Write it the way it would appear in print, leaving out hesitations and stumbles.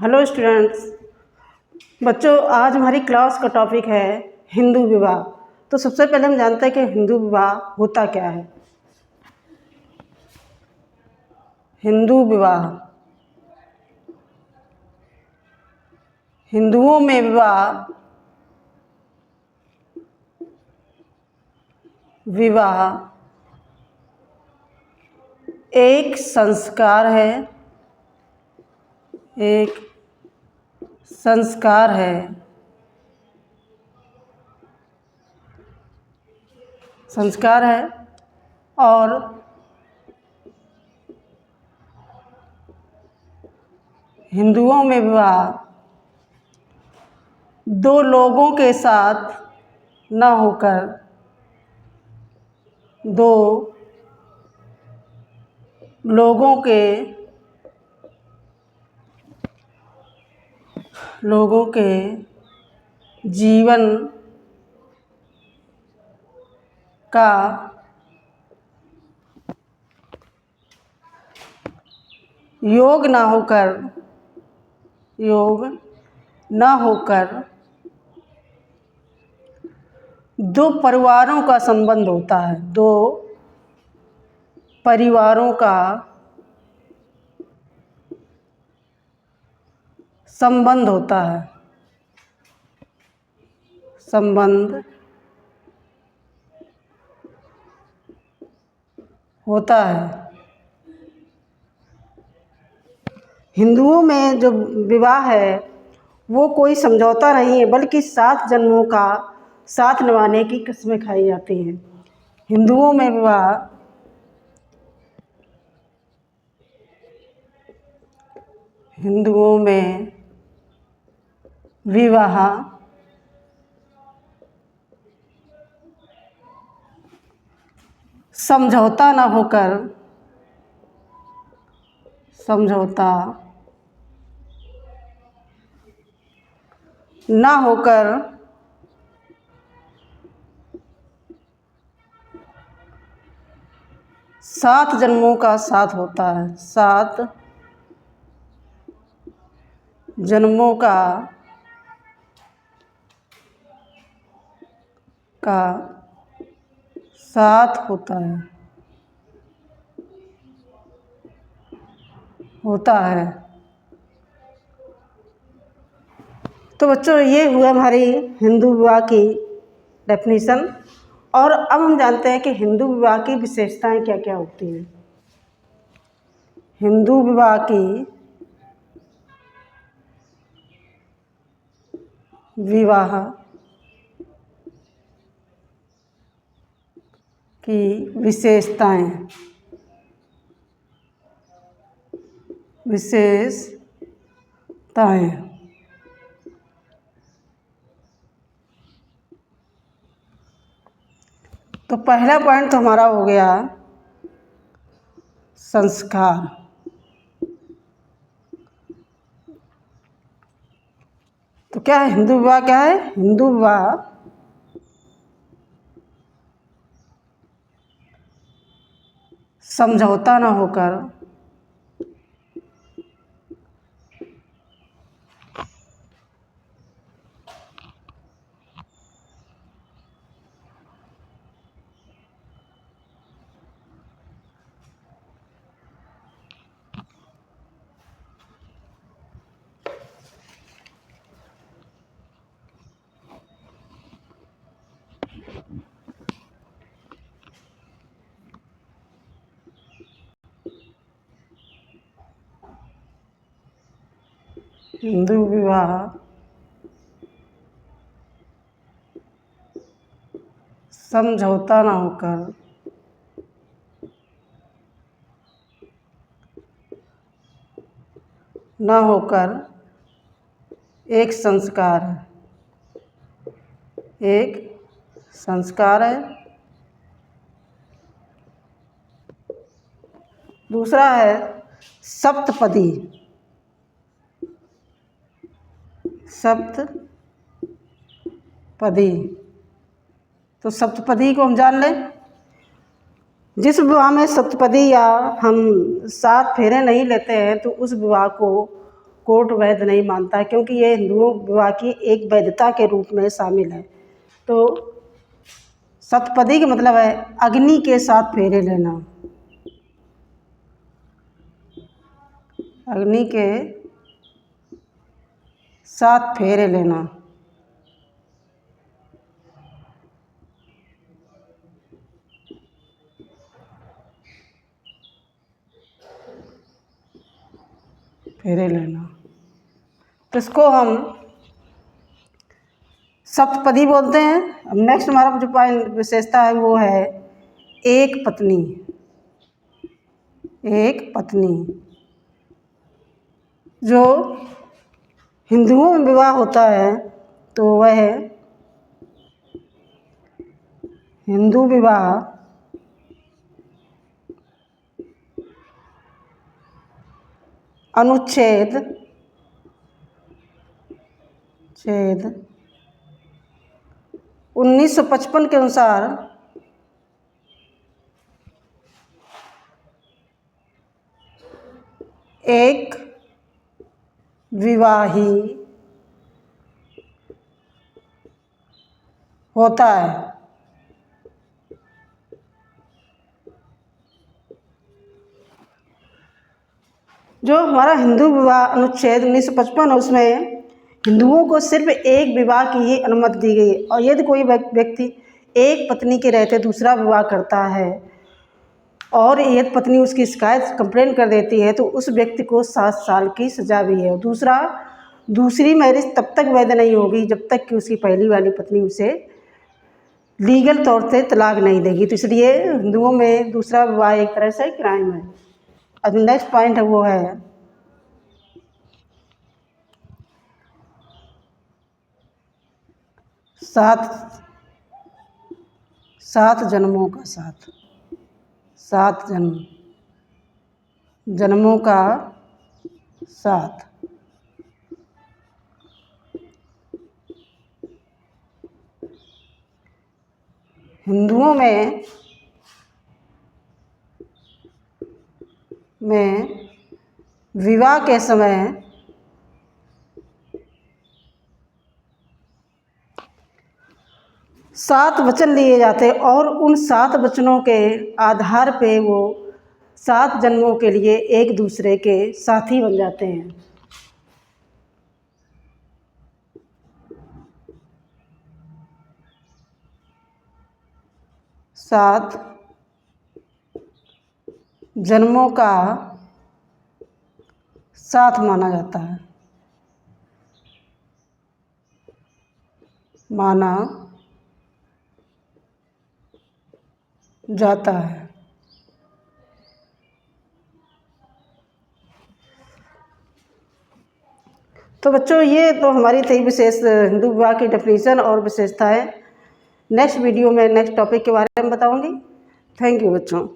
Hello students. बच्चों, आज हमारी क्लास का टॉपिक है हिंदू विवाह। तो सबसे पहले हम जानते हैं कि हिंदू विवाह होता क्या है। हिंदू विवाह, हिंदुओं में विवाह एक संस्कार है, एक संस्कार है। संस्कार है और हिंदुओं में विवाह दो लोगों के साथ न होकर दो लोगों के जीवन का योग न होकर दो परिवारों का संबंध होता है। दो परिवारों का संबंध होता है। संबंध होता है। हिंदुओं में जो विवाह है वो कोई समझौता नहीं है, बल्कि 7 जन्मों का साथ निभाने की कसमें खाई जाती हैं। हिंदुओं में विवाह समझौता न होकर 7 जन्मों का साथ होता है। 7 जन्मों का साथ होता है। तो बच्चों, ये हुआ हमारी हिंदू विवाह की डेफिनेशन। और अब हम जानते हैं कि हिंदू विवाह की विशेषताएं क्या क्या होती हैं। हिंदू विवाह की विशेषताएं तो पहला पॉइंट तो हमारा हो गया संस्कार। तो क्या है हिंदू विवाह? क्या है हिंदू विवाह? समझौता न होकर हिंदू विवाह समझौता न होकर एक संस्कार है। दूसरा है सप्तपदी। तो सप्तपदी को हम जान लें। जिस विवाह में सप्तपदी या हम 7 फेरे नहीं लेते हैं तो उस विवाह को कोर्ट वैध नहीं मानता, क्योंकि ये हिंदुओं विवाह की एक वैधता के रूप में शामिल है। तो सतपदी का मतलब है अग्नि के साथ फेरे लेना। अग्नि के साथ फेरे लेना। फेरे लेना, तो इसको हम सप्तपदी बोलते हैं। अब नेक्स्ट हमारा जो पॉइंट विशेषता है वो है एक पत्नी। एक पत्नी, जो हिंदुओं में विवाह होता है तो वह हिंदू विवाह अनुच्छेद 1955 के अनुसार एक विवाही होता है। जो हमारा हिंदू विवाह अनुच्छेद 1955 है, उसमें हिंदुओं को सिर्फ एक विवाह की ही अनुमति दी गई है। और यदि कोई व्यक्ति एक पत्नी के रहते दूसरा विवाह करता है और यदि पत्नी उसकी शिकायत कंप्लेंट कर देती है तो उस व्यक्ति को 7 साल की सज़ा भी है। दूसरी मैरिज तब तक वैध नहीं होगी जब तक कि उसकी पहली वाली पत्नी उसे लीगल तौर से तलाक नहीं देगी। तो इसलिए हिंदुओं में दूसरा विवाह एक तरह से क्राइम है। अब नेक्स्ट पॉइंट है वो है सात जन्मों का साथ। 7 जन्मों का साथ। हिंदुओं में विवाह के समय 7 वचन लिए जाते हैं और उन 7 वचनों के आधार पे वो 7 जन्मों के लिए एक दूसरे के साथी बन जाते हैं। 7 जन्मों का साथ माना जाता है। माना जाता है। तो बच्चों, ये तो हमारी थी विशेष हिंदू विवाह की डेफिनेशन और विशेषताएं। नेक्स्ट वीडियो में नेक्स्ट टॉपिक के बारे में बताऊंगी। थैंक यू बच्चों।